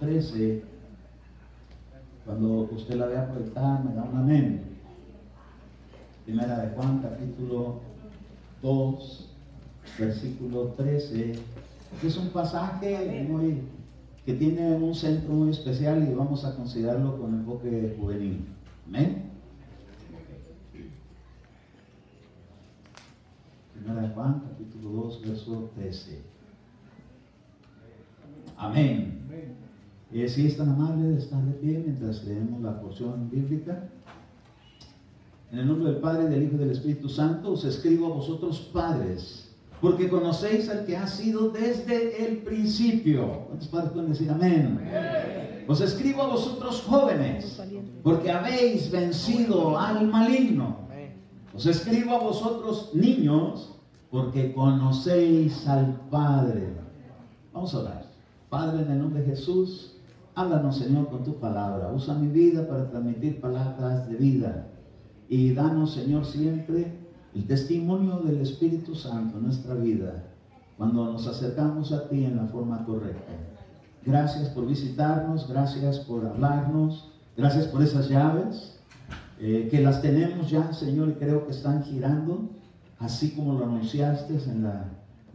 13. Cuando usted la vea proyectada, me da un amén. Primera de Juan, capítulo 2, versículo 13. Es un pasaje que tiene un centro muy especial y vamos a considerarlo con enfoque juvenil. Amén. Primera de Juan, capítulo 2, verso 13. Amén. Si es tan amable de estar de pie mientras leemos la porción bíblica. En el nombre del Padre, del Hijo y del Espíritu Santo, os escribo a vosotros padres, porque conocéis al que ha sido desde el principio. ¿Cuántos padres pueden decir amén? Os escribo a vosotros jóvenes, porque habéis vencido al maligno. Os escribo a vosotros niños, porque conocéis al Padre. Vamos a orar. Padre, en el nombre de Jesús, háblanos, Señor, con tu palabra. Usa mi vida para transmitir palabras de vida. Y danos, Señor, siempre el testimonio del Espíritu Santo en nuestra vida, cuando nos acercamos a ti en la forma correcta. Gracias por visitarnos, gracias por hablarnos, gracias por esas llaves, que las tenemos ya, Señor, y creo que están girando, así como lo anunciaste en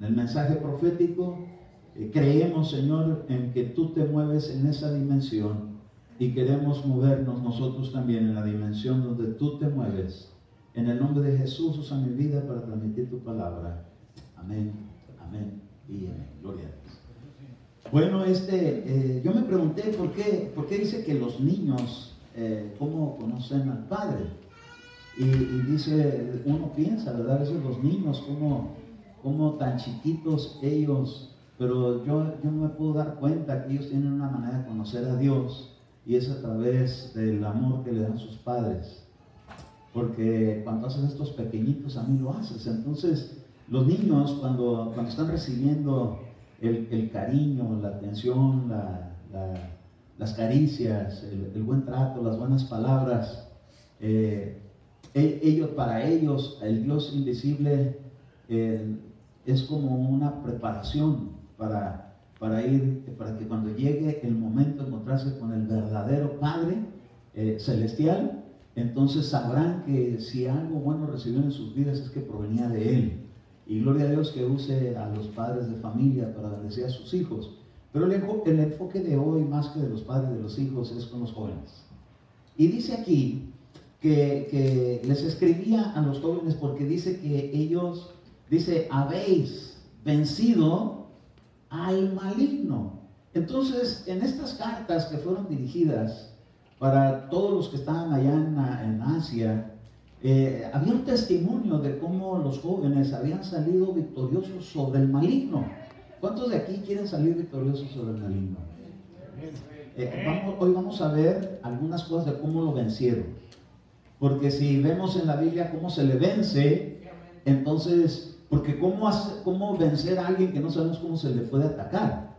el mensaje profético. Creemos, Señor, en que tú te mueves en esa dimensión y queremos movernos nosotros también en la dimensión donde tú te mueves. En el nombre de Jesús, usa mi vida para transmitir tu palabra. Amén, amén y amén. Gloria a Dios. Bueno, yo me pregunté por qué dice que los niños, ¿cómo conocen al Padre? Y dice, uno piensa, ¿verdad? A veces los niños, como tan chiquitos ellos, pero yo no me puedo dar cuenta que ellos tienen una manera de conocer a Dios, y es a través del amor que le dan sus padres. Porque cuando haces estos pequeñitos, a mí lo haces. Entonces, los niños cuando están recibiendo el cariño, la atención, las caricias, el buen trato, las buenas palabras, para ellos, el Dios invisible es como una preparación para que cuando llegue el momento de encontrarse con el verdadero Padre celestial, entonces sabrán que si algo bueno recibieron en sus vidas es que provenía de Él. Y gloria a Dios que use a los padres de familia para bendecir a sus hijos. Pero el enfoque de hoy, más que de los padres de los hijos, es con los jóvenes. Y dice aquí que les escribía a los jóvenes porque dice que ellos, habéis vencido al maligno. Entonces, en estas cartas que fueron dirigidas para todos los que estaban allá en Asia, había un testimonio de cómo los jóvenes habían salido victoriosos sobre el maligno. ¿Cuántos de aquí quieren salir victoriosos sobre el maligno? Hoy vamos a ver algunas cosas de cómo lo vencieron. Porque si vemos en la Biblia cómo se le vence, entonces, porque cómo vencer a alguien que no sabemos cómo se le puede atacar.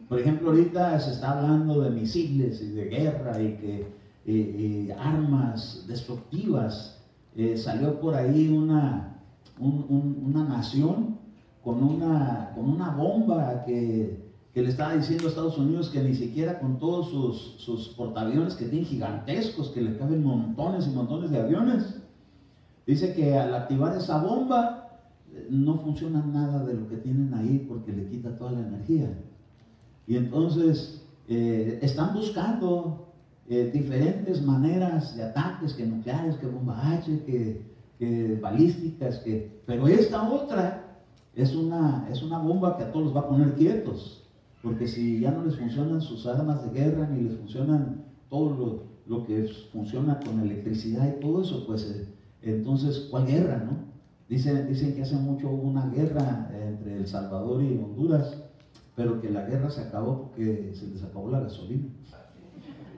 Por ejemplo, ahorita se está hablando de misiles y de guerra y que armas destructivas. Salió por ahí una nación con una bomba que le estaba diciendo a Estados Unidos que ni siquiera con todos sus portaaviones que tienen gigantescos, que le caben montones y montones de aviones, dice que al activar esa bomba no funciona nada de lo que tienen ahí porque le quita toda la energía. Y entonces están buscando diferentes maneras de ataques, que nucleares, que bomba H, que balísticas, pero esta otra es una bomba que a todos los va a poner quietos, porque si ya no les funcionan sus armas de guerra, ni les funcionan todo lo que funciona con electricidad y todo eso, pues entonces, ¿cuál guerra, no? Dicen que hace mucho hubo una guerra entre El Salvador y Honduras, pero que la guerra se acabó porque se les acabó la gasolina.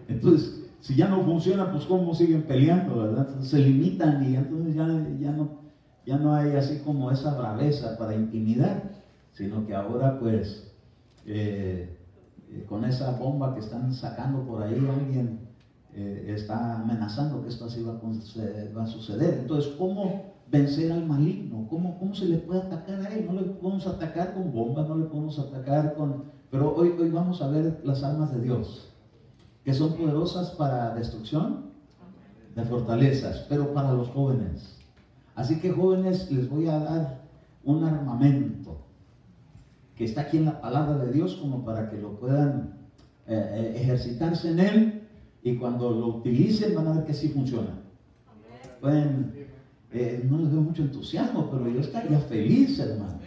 Entonces, si ya no funciona, pues ¿cómo siguen peleando, verdad? Entonces, se limitan y entonces ya no hay así como esa braveza para intimidar, sino que ahora pues con esa bomba que están sacando por ahí, alguien está amenazando que esto así va a suceder. Entonces, ¿cómo vencer al maligno? ¿Cómo se le puede atacar a él? No le podemos atacar con bombas, no le podemos atacar Pero hoy vamos a ver las armas de Dios, que son poderosas para destrucción de fortalezas, pero para los jóvenes. Así que jóvenes, les voy a dar un armamento que está aquí en la palabra de Dios, como para que lo puedan ejercitarse en él, y cuando lo utilicen van a ver que sí funciona. Pueden, no les veo mucho entusiasmo, pero yo estaría feliz, hermano,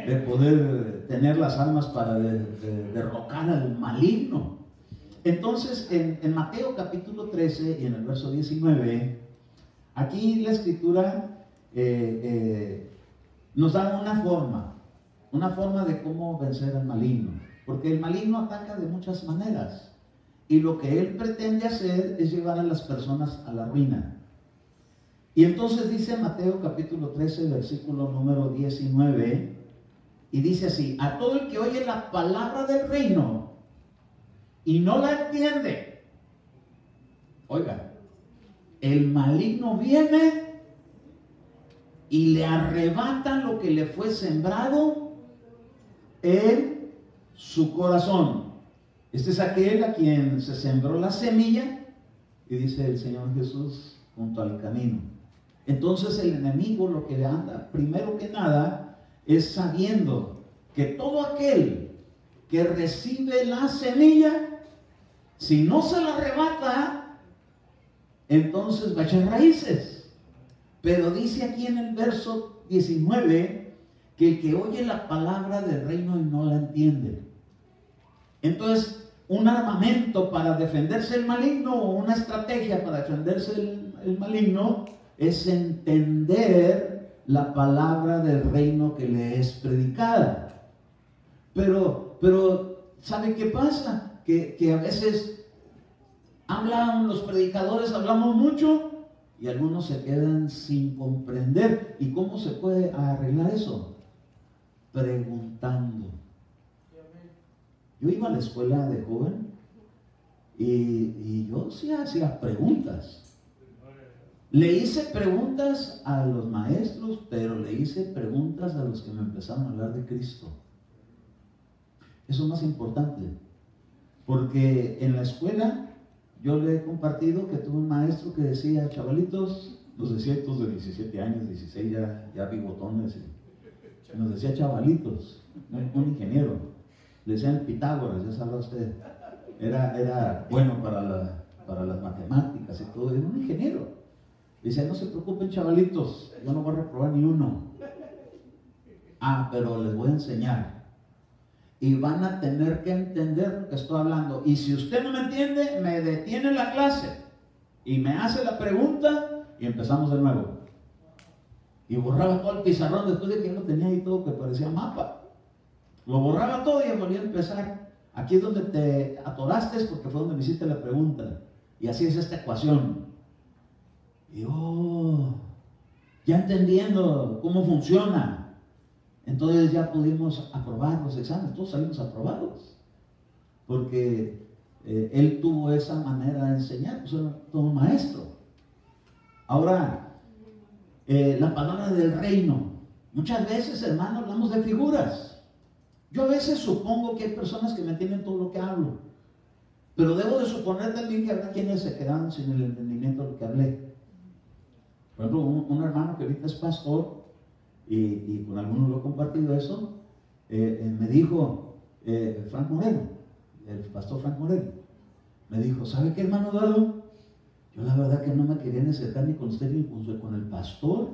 de poder tener las armas para derrocar al maligno. Entonces, en Mateo capítulo 13 y en el verso 19, aquí la escritura nos da una forma de cómo vencer al maligno, porque el maligno ataca de muchas maneras, y lo que él pretende hacer es llevar a las personas a la ruina. Y entonces dice Mateo capítulo 13, versículo número 19, y dice así: a todo el que oye la palabra del reino y no la entiende, oiga, el maligno viene y le arrebata lo que le fue sembrado en su corazón. Este es aquel a quien se sembró la semilla, y dice el Señor Jesús, junto al camino. Entonces el enemigo lo que le anda, primero que nada, es sabiendo que todo aquel que recibe la semilla, si no se la arrebata, entonces va a echar raíces. Pero dice aquí en el verso 19 que el que oye la palabra del reino y no la entiende. Entonces, un armamento para defenderse del maligno, o una estrategia para defenderse del maligno, es entender la palabra del reino que le es predicada. Pero ¿sabe qué pasa? Que a veces hablan los predicadores, hablamos mucho, y algunos se quedan sin comprender. ¿Y cómo se puede arreglar eso? Preguntando. Yo iba a la escuela de joven y yo sí hacía preguntas. Le hice preguntas a los maestros, pero le hice preguntas a los que me empezaron a hablar de Cristo. Eso es más importante, porque en la escuela yo le he compartido que tuve un maestro que decía: chavalitos, nos decía estos de 17 años, 16, ya bigotones, nos decía chavalitos, un ingeniero. Le decían Pitágoras, ya sabrá usted. Era bueno para las matemáticas y todo, era un ingeniero. Dice: no se preocupen, chavalitos, yo no voy a reprobar ni uno. Pero les voy a enseñar. Y van a tener que entender lo que estoy hablando. Y si usted no me entiende, me detiene la clase y me hace la pregunta y empezamos de nuevo. Y borraba todo el pizarrón después de que yo lo tenía ahí todo que parecía mapa. Lo borraba todo y volvía a empezar. Aquí es donde te atoraste, porque fue donde me hiciste la pregunta. Y así es esta ecuación. Y ya entendiendo cómo funciona, entonces ya pudimos aprobar los exámenes. Todos salimos aprobados, porque él tuvo esa manera de enseñar, pues era todo un maestro. Ahora, la palabra del reino. Muchas veces, hermano, hablamos de figuras. Yo a veces supongo que hay personas que me entienden todo lo que hablo, pero debo de suponer también que habrá quienes se quedaron sin el entendimiento de lo que hablé. Por ejemplo, un hermano que ahorita es pastor, y con algunos lo he compartido eso, me dijo, Frank Moreno, el pastor Frank Moreno, me dijo: ¿sabe qué, hermano Eduardo? Yo la verdad que no me quería acercar ni con usted ni con el pastor,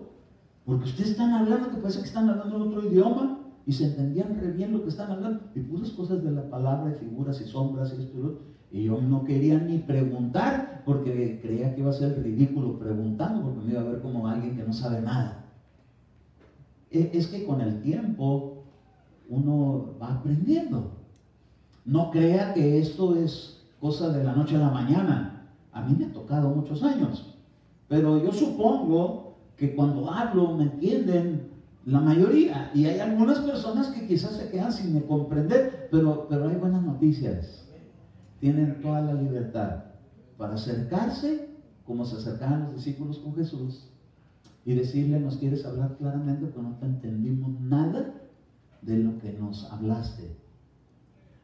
porque ustedes están hablando que parece que están hablando en otro idioma, y se entendían re bien lo que están hablando, y puras cosas de la palabra, y figuras y sombras y esto, y yo no quería ni preguntar, porque creía que iba a ser ridículo preguntando, porque me iba a ver como alguien que no sabe nada. Es que con el tiempo uno va aprendiendo. No crea que esto es cosa de la noche a la mañana. A mí me ha tocado muchos años, pero yo supongo que cuando hablo me entienden la mayoría, y hay algunas personas que quizás se quedan sin comprender, pero hay buenas noticias. Tienen toda la libertad para acercarse como se acercaban los discípulos con Jesús y decirle: nos quieres hablar claramente, pero no te entendimos nada de lo que nos hablaste.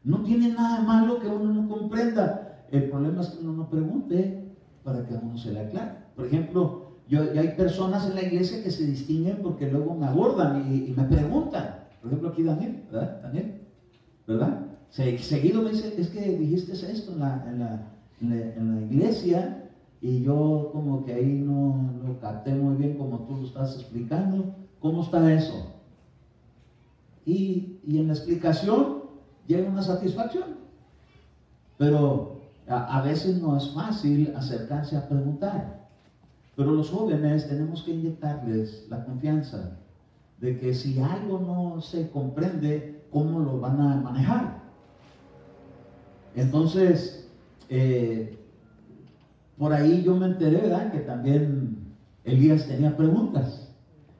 No tiene nada de malo que uno no comprenda. El problema es que uno no pregunte para que a uno se le aclare. Por ejemplo, hay personas en la iglesia que se distinguen porque luego me abordan y me preguntan. Por ejemplo, aquí Daniel, ¿verdad? Daniel, ¿verdad? Seguido me dice, es que dijiste esto en la iglesia y yo como que ahí no lo capté muy bien como tú lo estás explicando. ¿Cómo está eso? Y en la explicación llega una satisfacción. Pero a veces no es fácil acercarse a preguntar. Pero los jóvenes tenemos que inyectarles la confianza de que si algo no se comprende, ¿cómo lo van a manejar? Entonces, por ahí yo me enteré, ¿verdad?, que también Elías tenía preguntas.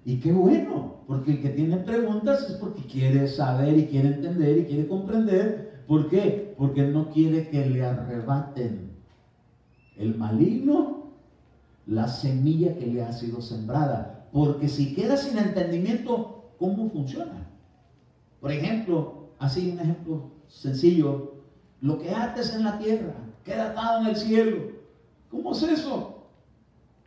Y qué bueno, porque el que tiene preguntas es porque quiere saber y quiere entender y quiere comprender. ¿Por qué? Porque no quiere que le arrebaten el maligno la semilla que le ha sido sembrada. Porque si queda sin entendimiento, ¿cómo funciona? Por ejemplo, así un ejemplo sencillo, lo que ates en la tierra queda atado en el cielo. ¿Cómo es eso?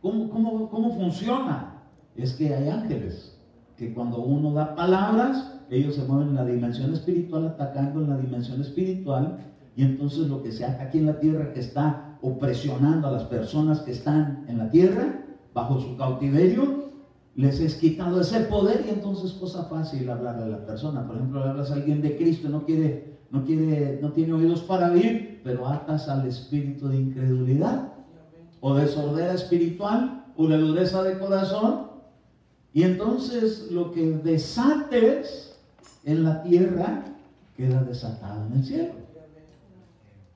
¿Cómo funciona? Es que hay ángeles que cuando uno da palabras, ellos se mueven en la dimensión espiritual, atacando en la dimensión espiritual, y entonces lo que se hace aquí en la tierra, que está opresionando a las personas que están en la tierra, bajo su cautiverio, les es quitado ese poder, y entonces cosa fácil hablarle a la persona. Por ejemplo, le hablas a alguien de Cristo, no tiene oídos para oír, pero atas al espíritu de incredulidad, o de sordera espiritual, o de dureza de corazón, y entonces lo que desates en la tierra queda desatado en el cielo.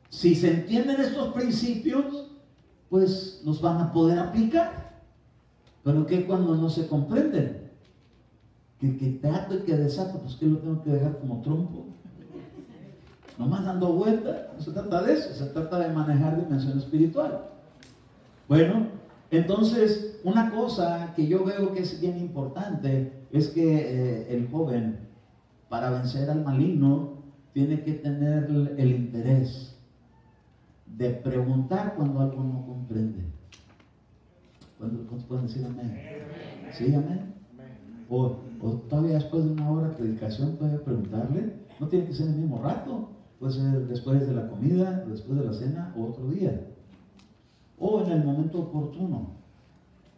Si se entienden estos principios, pues los van a poder aplicar. Pero ¿qué cuando no se comprenden? Que te ato y que desato, pues ¿qué lo tengo que dejar como trompo? Nomás dando vuelta. No se trata de eso, se trata de manejar dimensión espiritual. Bueno, entonces una cosa que yo veo que es bien importante es que el joven, para vencer al maligno, tiene que tener el interés de preguntar cuando algo no comprende. ¿Cuántos pueden decir amén? ¿Sí, amén? O todavía después de una hora de predicación puede preguntarle. No tiene que ser en el mismo rato, puede ser después de la comida, después de la cena o otro día, o en el momento oportuno,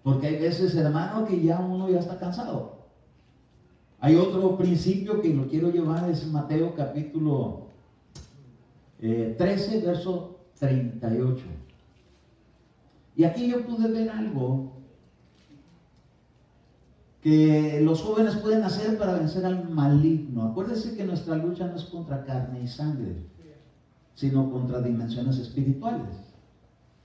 porque hay veces, hermano, que ya uno ya está cansado. Hay otro principio que lo quiero llevar, es Mateo capítulo 13, verso 38. Y aquí yo pude ver algo que los jóvenes pueden hacer para vencer al maligno. Acuérdense que nuestra lucha no es contra carne y sangre, sino contra dimensiones espirituales,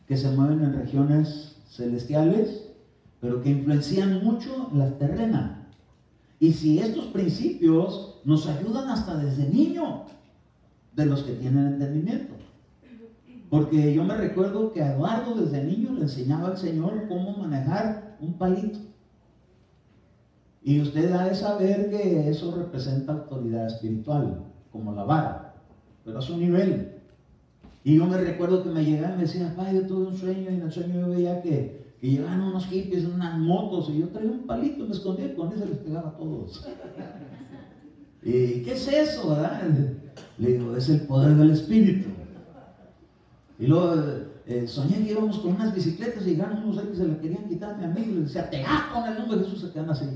que se mueven en regiones celestiales, pero que influencian mucho en la terrena. Y si estos principios nos ayudan hasta desde niño, de los que tienen entendimiento. Porque yo me recuerdo que a Eduardo desde niño le enseñaba al Señor cómo manejar un palito. Y usted ha de saber que eso representa autoridad espiritual, como la vara, pero a su nivel. Y yo me recuerdo que me llegaban y me decían, papá, yo tuve un sueño, y en el sueño yo veía que llegaban unos hippies en unas motos, y yo traía un palito, me escondía y con eso les pegaba a todos. ¿Y qué es eso, verdad? Le digo, es el poder del Espíritu. Y luego soñé que íbamos con unas bicicletas y llegaron unos ahí que se la querían quitar a mi amigo, y les decía, te con el nombre de Jesús, se quedan así.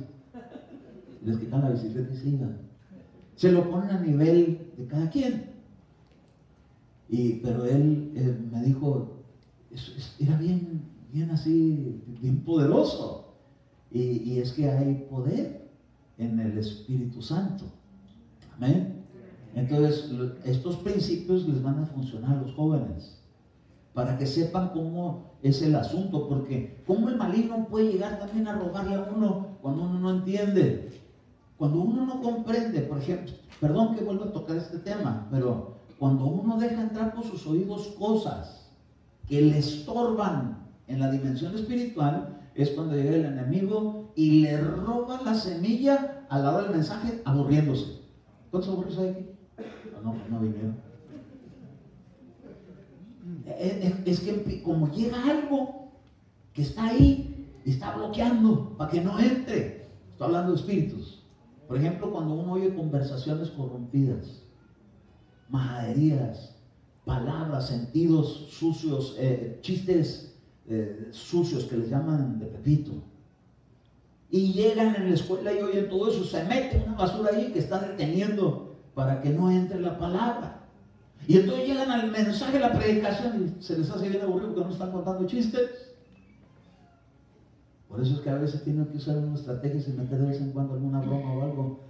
Y les quitan la bicicleta y sigan. Se lo ponen a nivel de cada quien. Pero él me dijo, era bien así, bien poderoso. Y es que hay poder en el Espíritu Santo. Amén. Entonces, estos principios les van a funcionar a los jóvenes, para que sepan cómo es el asunto, porque cómo el maligno puede llegar también a robarle a uno cuando uno no entiende, cuando uno no comprende. Por ejemplo, perdón que vuelva a tocar este tema, pero cuando uno deja entrar por sus oídos cosas que le estorban en la dimensión espiritual, es cuando llega el enemigo y le roba la semilla a la hora del mensaje, aburriéndose. ¿Cuántos aburridos hay aquí? No vinieron. Es que como llega algo que está ahí y está bloqueando para que no entre. Estoy hablando de espíritus. Por ejemplo, cuando uno oye conversaciones corrompidas, majaderías, palabras, sentidos sucios, chistes sucios que les llaman de pepito, y llegan en la escuela y oyen todo eso, se meten una basura ahí que está deteniendo para que no entre la palabra. Y entonces llegan al mensaje, la predicación, y se les hace bien aburrido porque no están contando chistes. Por eso es que a veces tienen que usar una estrategia y meter de vez en cuando alguna broma o algo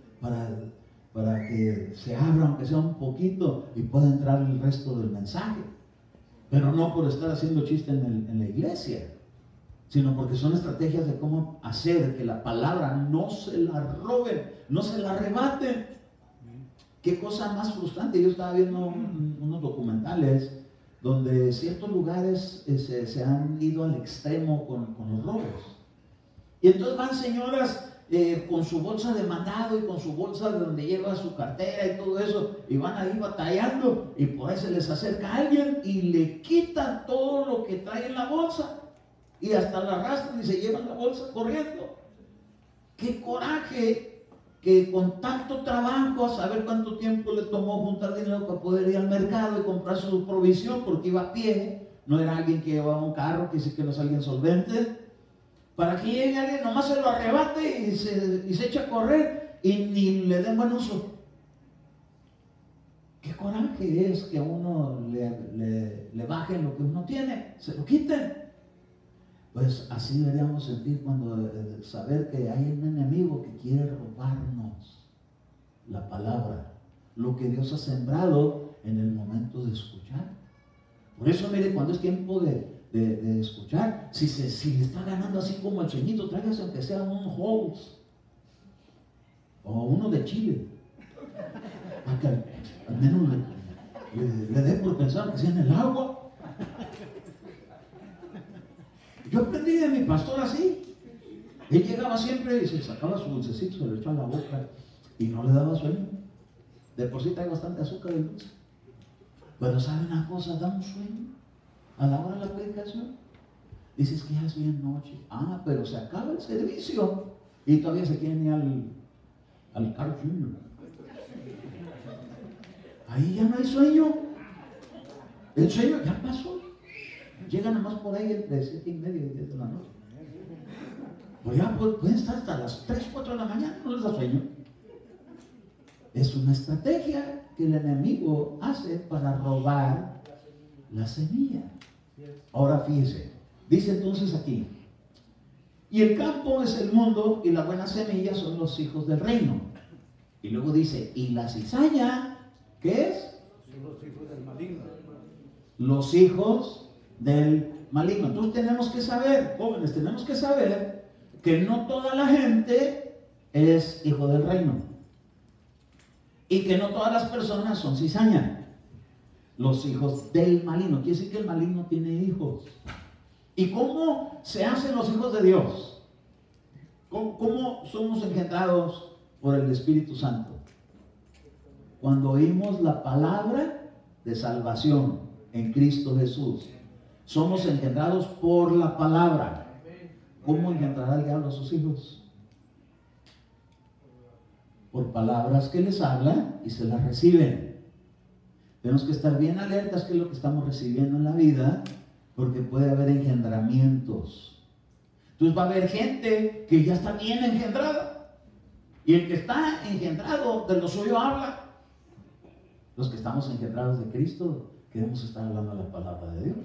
para que se abra, aunque sea un poquito, y pueda entrar el resto del mensaje. Pero no por estar haciendo chiste en la iglesia, sino porque son estrategias de cómo hacer que la palabra no se la roben, no se la arrebaten. Qué cosa más frustrante. Yo estaba viendo unos documentales donde ciertos lugares se han ido al extremo con los robos. Y entonces van señoras con su bolsa de mandado y con su bolsa de donde lleva su cartera y todo eso, y van ahí batallando, y por ahí se les acerca alguien y le quitan todo lo que trae en la bolsa, y hasta la arrastran y se llevan la bolsa corriendo. ¡Qué coraje! Que con tanto trabajo, a saber cuánto tiempo le tomó juntar dinero para poder ir al mercado y comprar su provisión, porque iba a pie, no era alguien que llevaba un carro, que sí que no es alguien solvente, para que llegue alguien, nomás se lo arrebate y se echa a correr y ni le den buen uso. Qué coraje es que a uno le bajen lo que uno tiene, se lo quiten. Pues así deberíamos sentir cuando saber que hay un enemigo que quiere robarnos la palabra, lo que Dios ha sembrado en el momento de escuchar. Por eso, mire, cuando es tiempo de escuchar, si le está ganando así como el sueñito, tráigase aunque sea un Halls o uno de Chile, para que al menos le dé por pensar que sea en el agua. Yo aprendí de mi pastor así. Él llegaba siempre y se sacaba su dulcecito, se lo echaba a la boca y no le daba sueño. De por sí trae bastante azúcar y dulce. Pero ¿sabe una cosa? Da un sueño a la hora de la predicación. Dices que ya es bien noche. Ah, pero se acaba el servicio y todavía se quieren ir al Carl Jr. Ahí ya no hay sueño. El sueño ya pasó. Llegan nomás por ahí entre 7:30 y 10 de la noche. Pues ya pueden estar hasta las 3, 4 de la mañana, no les da sueño. Es una estrategia que el enemigo hace para robar la semilla. Ahora fíjese, dice entonces aquí, y el campo es el mundo y la buena semilla son los hijos del reino. Y luego dice, y la cizaña, ¿qué es? Son los hijos del maligno. Los hijos del maligno. Entonces tenemos que saber, jóvenes, tenemos que saber que no toda la gente es hijo del reino y que no todas las personas son cizaña. Los hijos del maligno, quiere decir que el maligno tiene hijos. ¿Y cómo se hacen los hijos de Dios? ¿Cómo somos engendrados por el Espíritu Santo? Cuando oímos la palabra de salvación en Cristo Jesús. Somos engendrados por la palabra. ¿Cómo engendrará el diablo a sus hijos? Por palabras que les hablan y se las reciben. Tenemos que estar bien alertas que es lo que estamos recibiendo en la vida, porque puede haber engendramientos. Entonces va a haber gente que ya está bien engendrada, y el que está engendrado de lo suyo habla. Los que estamos engendrados de Cristo queremos estar hablando la palabra de Dios.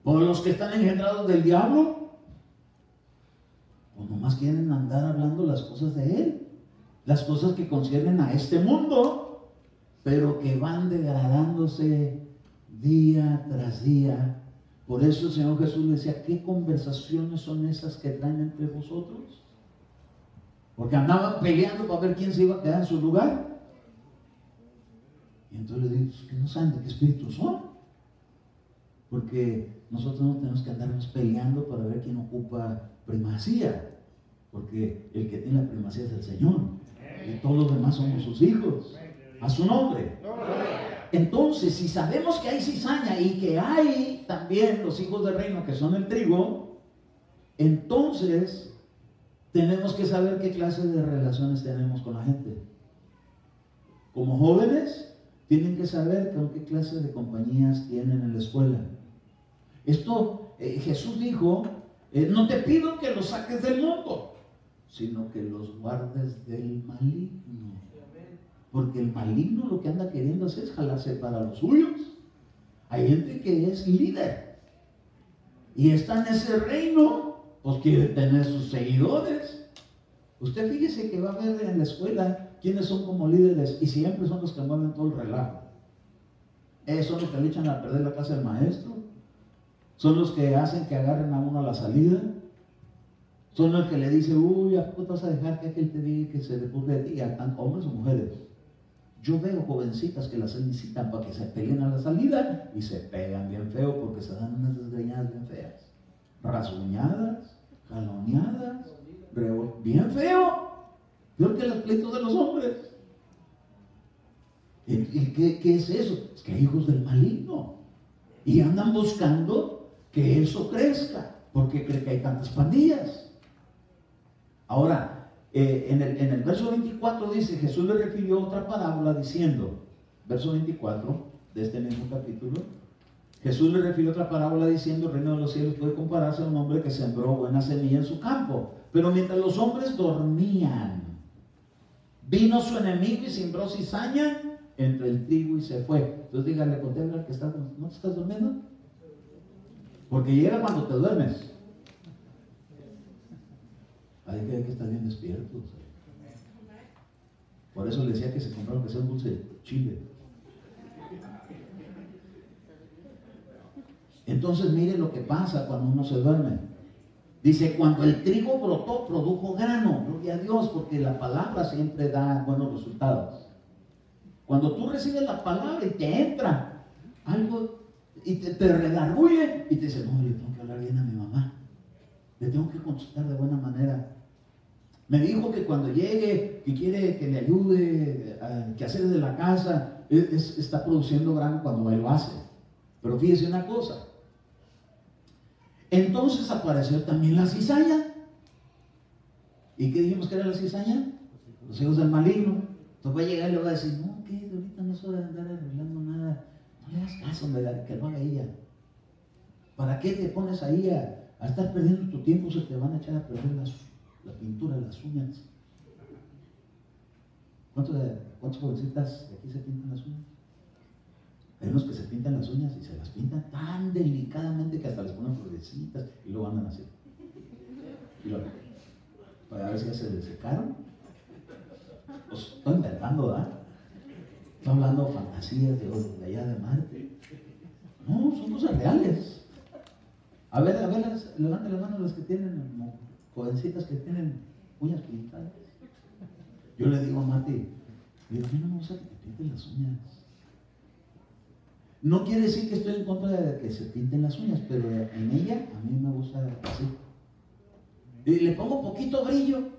Por los que están engendrados del diablo, pues nomás quieren andar hablando las cosas de él, las cosas que conciernen a este mundo, pero que van degradándose día tras día. Por eso el Señor Jesús decía, ¿qué conversaciones son esas que traen entre vosotros? Porque andaban peleando para ver quién se iba a quedar en su lugar. Y entonces le digo, que no saben de qué espíritu son. Porque nosotros no tenemos que andarnos peleando para ver quién ocupa primacía. Porque el que tiene la primacía es el Señor. Y todos los demás somos sus hijos. A su nombre. Entonces, si sabemos que hay cizaña y que hay también los hijos del reino que son el trigo, entonces tenemos que saber qué clase de relaciones tenemos con la gente. Como jóvenes, tienen que saber con qué clase de compañías tienen en la escuela. Esto, Jesús dijo, no te pido que los saques del mundo, sino que los guardes del maligno. Porque el maligno lo que anda queriendo hacer es jalarse para los suyos. Hay gente que es líder y está en ese reino, pues quiere tener sus seguidores. Usted fíjese que va a ver en la escuela quiénes son como líderes y siempre son los que mueven todo el relajo. Son los que le echan a perder la clase del maestro, son los que hacen que agarren a uno a la salida, son los que le dicen, uy, ¿a poco te vas a dejar que aquel te diga que se recurre de ti? Hombres o mujeres. Yo veo jovencitas que las solicitan para que se peleen a la salida y se pegan bien feo porque se dan unas desgreñadas bien feas, rasguñadas, jaloneadas, bien feo, peor que los pleitos de los hombres. ¿Y qué es eso? Es que hay hijos del maligno y andan buscando que eso crezca porque creen que hay tantas pandillas. Ahora, en el verso 24 dice, Jesús le refirió otra parábola diciendo, verso 24 de este mismo capítulo, Jesús le refirió otra parábola diciendo, el reino de los cielos puede compararse a un hombre que sembró buena semilla en su campo, pero mientras los hombres dormían, vino su enemigo y sembró cizaña entre el trigo y se fue. Entonces dígale, contempla que está, ¿no te estás durmiendo? Porque llega cuando te duermes. Hay que estar bien despiertos. Por eso le decía que se compraron que sea un dulce de chile. Entonces mire lo que pasa cuando uno se duerme. Dice, cuando el trigo brotó, produjo grano. Gloria a Dios, porque la palabra siempre da buenos resultados. Cuando tú recibes la palabra y te entra algo y te redarguye y te dice, no, le tengo que hablar bien a mi mamá, le tengo que consultar de buena manera. Me dijo que cuando llegue, que quiere que le ayude a quehaceres de la casa, está produciendo grano cuando él lo hace. Pero fíjese una cosa, entonces apareció también la cizaña. ¿Y qué dijimos que era la cizaña? Los hijos del maligno. Entonces va a llegar y le va a decir, no, que ahorita no es hora de andar arreglando nada, no le hagas caso, que lo haga ella. ¿Para qué te pones ahí a estar perdiendo tu tiempo? Se te van a echar a perder la pintura de las uñas. ¿Cuántas jovencitas de aquí se pintan las uñas? Hay unos que se pintan las uñas y se las pintan tan delicadamente que hasta les ponen florecitas y luego andan así. Y luego, para ver si ya se les secaron. Los estoy inventando, ¿verdad? Estoy hablando fantasías de allá de Marte. No, son cosas reales. A ver, levanten las manos las que tienen, jovencitas que tienen uñas pintadas. Yo le digo a Mati, digo, a mí no me gusta que te pinten las uñas. No quiere decir que estoy en contra de que se pinten las uñas, pero en ella a mí me gusta así. Y le pongo poquito brillo.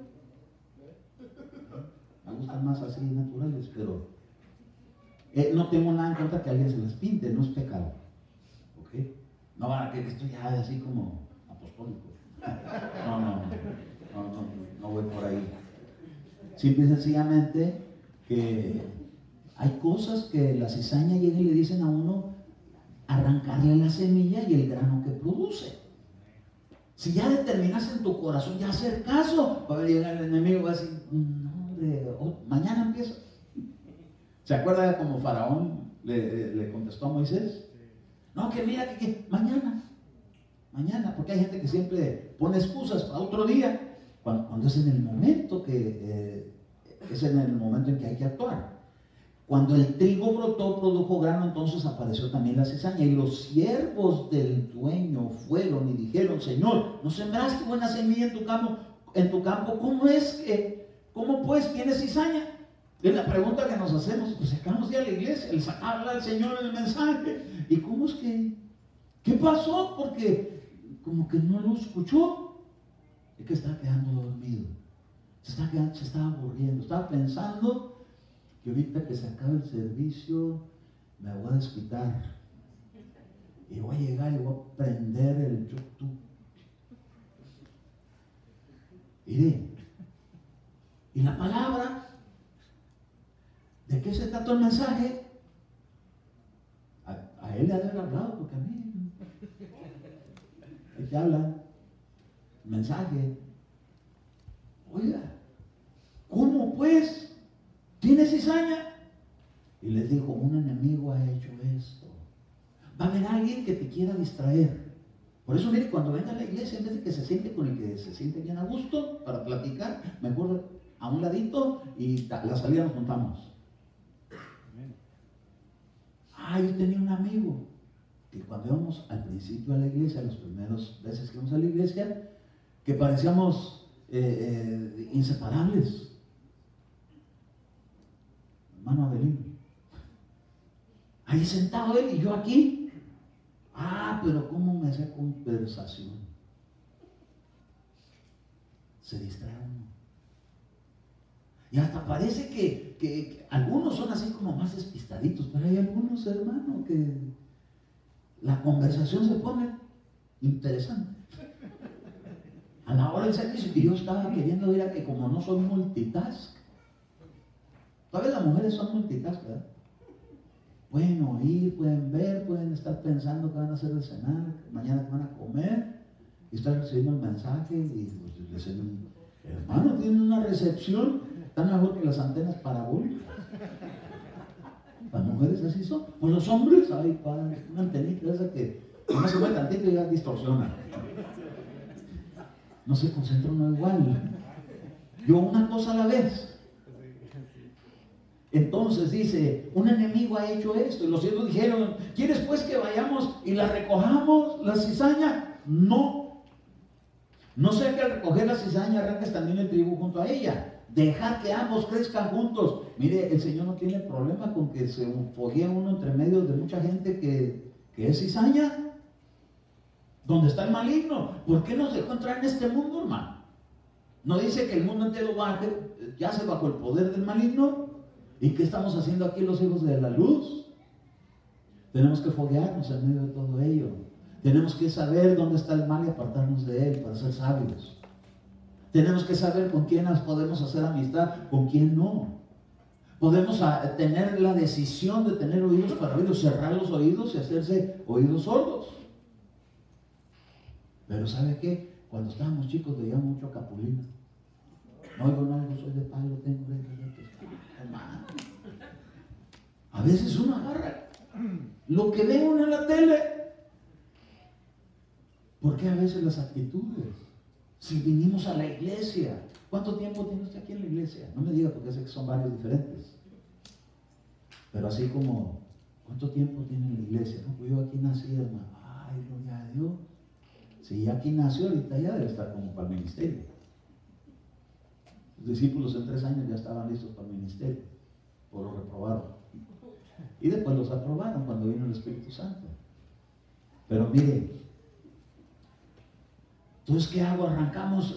Me gustan más así naturales, pero no tengo nada en contra que alguien se las pinte, no es pecado. ¿Ok? No van a creer que estoy así como apostólico. No voy por ahí. Simple y sencillamente que hay cosas que la cizaña llega y le dicen a uno arrancarle la semilla y el grano que produce. Si ya determinas en tu corazón ya hacer caso, va a llegar el enemigo y va a decir, no hombre, mañana empieza. ¿Se acuerda como Faraón le contestó a Moisés? No, que mira que mañana, porque hay gente que siempre pone excusas para otro día, cuando es en el momento en que hay que actuar. Cuando el trigo brotó, produjo grano, entonces apareció también la cizaña. Y los siervos del dueño fueron y dijeron, Señor, ¿no sembraste buena semilla en tu campo? ¿Cómo pues tiene cizaña? Es la pregunta que nos hacemos. Pues acabamos de ir a la iglesia, habla el Señor en el mensaje. ¿Y cómo es que? ¿Qué pasó? Porque como que no lo escuchó. Es que estaba quedando dormido. Se estaba aburriendo. Estaba pensando que ahorita que se acaba el servicio me voy a desquitar y voy a llegar y voy a prender el YouTube. Y la palabra, ¿de qué se trató el mensaje? A él le ha de haber hablado, porque a mí te habla mensaje. Oiga, ¿cómo pues? ¿Tiene cizaña? Y les dijo, un enemigo ha hecho esto. Va a haber alguien que te quiera distraer. Por eso, mire, cuando venga a la iglesia, en vez de que se siente con el que se siente bien a gusto para platicar, mejor a un ladito y la salida nos juntamos. Yo tenía un amigo que cuando íbamos al principio a la iglesia, las primeras veces que íbamos a la iglesia, que parecíamos inseparables. Hermano Abelino. Ahí sentado él y yo aquí. Pero cómo me hacía conversación. Se distrae uno. Y hasta parece que algunos son así como más despistaditos, pero hay algunos, hermano, que la conversación se pone interesante. A la hora del servicio, y yo estaba queriendo ir a que como no soy multitask, todavía las mujeres son multitask, ¿verdad? Pueden oír, pueden ver, pueden estar pensando qué van a hacer de cenar, mañana qué van a comer, y estar recibiendo el mensaje, y pues, les digo, hermano, tienen una recepción tan mejor que las antenas parabólicas. Las mujeres así son. Pues los hombres, padre, una antenita esa que no se mueve tantito y ya distorsiona. No se concentra uno igual. Yo una cosa a la vez. Entonces dice, un enemigo ha hecho esto. Y los siervos dijeron, ¿quieres pues que vayamos y la recojamos, la cizaña? No. No sea que al recoger la cizaña arranques también el trigo junto a ella. Dejar que ambos crezcan juntos. Mire, el Señor no tiene problema con que se foguee uno entre medio de mucha gente que es cizaña. ¿Dónde está el maligno? ¿Por qué nos dejó entrar en este mundo, hermano? ¿No dice que el mundo entero yace bajo el poder del maligno? ¿Y qué estamos haciendo aquí los hijos de la luz? Tenemos que foguearnos en medio de todo ello. Tenemos que saber dónde está el mal y apartarnos de él para ser sabios. Tenemos que saber con quién podemos hacer amistad, con quién no. Podemos tener la decisión de tener oídos para oír, cerrar los oídos y hacerse oídos sordos. Pero ¿sabe qué? Cuando estábamos chicos veíamos mucho Capulina. No oigo nada, no soy de palo, tengo de hermano. A veces uno agarra lo que ve uno en la tele. ¿Por qué a veces las actitudes? Si vinimos a la iglesia, ¿cuánto tiempo tiene usted aquí en la iglesia? No me diga porque sé que son varios diferentes. Pero así como, ¿cuánto tiempo tiene en la iglesia? No, pues yo aquí nací, hermano. Ay, gloria a Dios. Si ya aquí nació, ahorita ya debe estar como para el ministerio. Los discípulos en 3 años ya estaban listos para el ministerio, por lo reprobaron. Y después los aprobaron cuando vino el Espíritu Santo. Pero mire, entonces, ¿qué hago? Arrancamos,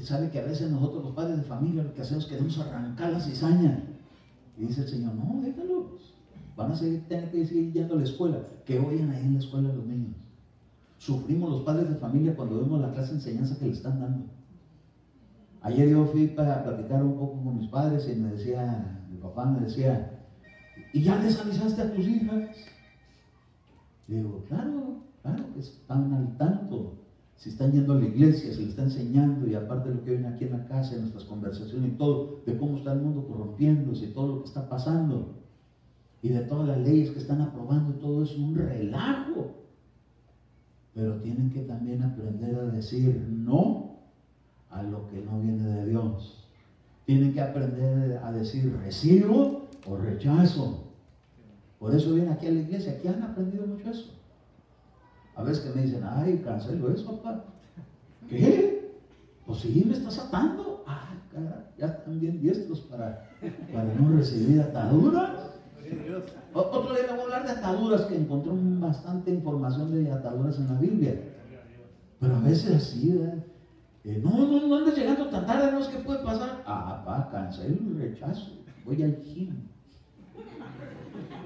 sabe que a veces nosotros los padres de familia lo que hacemos, queremos arrancar la cizaña. Y dice el Señor, no, déjalos. Van a tener que seguir yendo a la escuela. Que oyen ahí en la escuela los niños. Sufrimos los padres de familia cuando vemos la clase de enseñanza que le están dando. Ayer yo fui para platicar un poco con mis padres y mi papá me decía, ¿y ya les avisaste a tus hijas? Le digo, claro que están al tanto. Si están yendo a la iglesia, se les está enseñando, y aparte de lo que ven aquí en la casa, en nuestras conversaciones y todo, de cómo está el mundo corrompiéndose y todo lo que está pasando, y de todas las leyes que están aprobando, todo eso es un relajo. Pero tienen que también aprender a decir no a lo que no viene de Dios. Tienen que aprender a decir recibo o rechazo. Por eso vienen aquí a la iglesia, aquí han aprendido mucho eso. A veces que me dicen, ay, cancelo eso, papá. ¿Qué? Pues sí, me estás atando. Cara, ya están bien diestros para no recibir ataduras. Otro día le voy a hablar de ataduras, que encontré bastante información de ataduras en la Biblia. Pero a veces así, ¿verdad? No andes llegando tan tarde, no es que puede pasar. Papá, cancelo y rechazo. Voy al gym.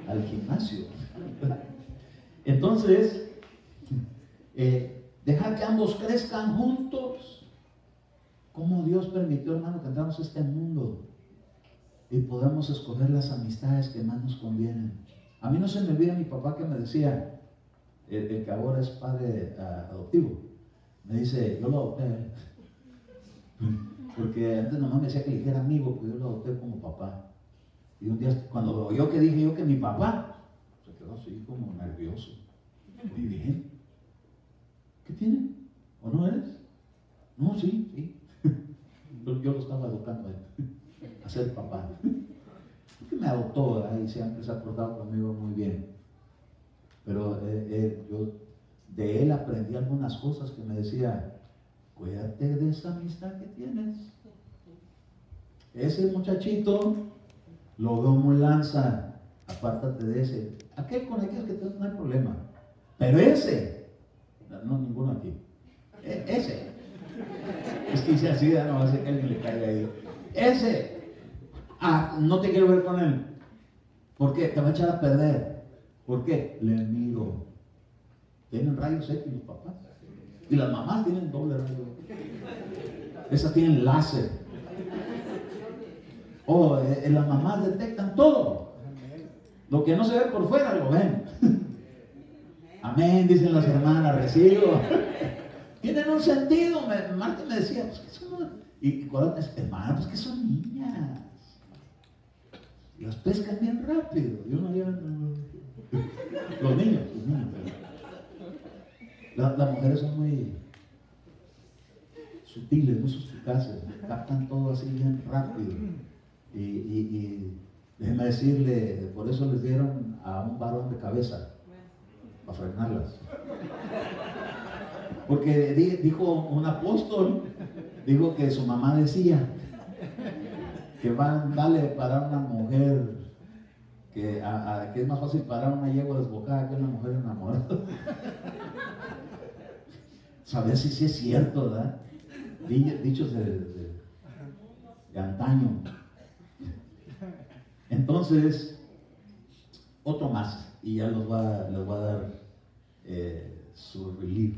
al gimnasio. Entonces, dejar que ambos crezcan juntos. Como Dios permitió, hermano, que entramos a este mundo y podamos escoger las amistades que más nos convienen. A mí no se me olvida mi papá que me decía, el que ahora es padre adoptivo, me dice, yo lo adopté, porque antes nomás me decía que le dijera amigo, pues yo lo adopté como papá. Y un día, cuando oyó que dije yo que mi papá, se quedó así como nervioso. Muy bien. ¿Qué tiene? ¿O no eres? No, sí, sí. Yo lo estaba educando a ser papá. Porque me adoptó, ¿verdad? Y siempre se ha portado conmigo muy bien. Pero yo de él aprendí algunas cosas que me decía, cuídate de esa amistad que tienes. Ese muchachito lo veo muy lanza, apártate de ese. Aquel con aquel que no hay problema. Pero ese, no ninguno aquí. Ese. Es que hice así, no va a ser que alguien le caiga ahí. Ese, no te quiero ver con él. ¿Por qué? Te va a echar a perder. ¿Por qué? Le miro. Tienen rayos X los papás. Y las mamás tienen doble rayo. Esas tienen láser. Las mamás detectan todo. Lo que no se ve por fuera lo ven. Amén, dicen las hermanas, recibo. Tienen un sentido. Marta me decía, pues que son. Y hermana, pues que son niñas. Las pescan bien rápido. Yo no había. Los niños. Las mujeres son muy sutiles, muy suspicaces, captan todo así bien rápido. Y déjeme decirle, por eso les dieron a un varón de cabeza, para frenarlas. Porque dijo un apóstol, dijo que su mamá decía que vale parar una mujer, que es más fácil parar una yegua desbocada que una mujer enamorada. Saber si es cierto, ¿verdad? Dichos de antaño. Entonces, otro más, y ya les voy a dar su relief.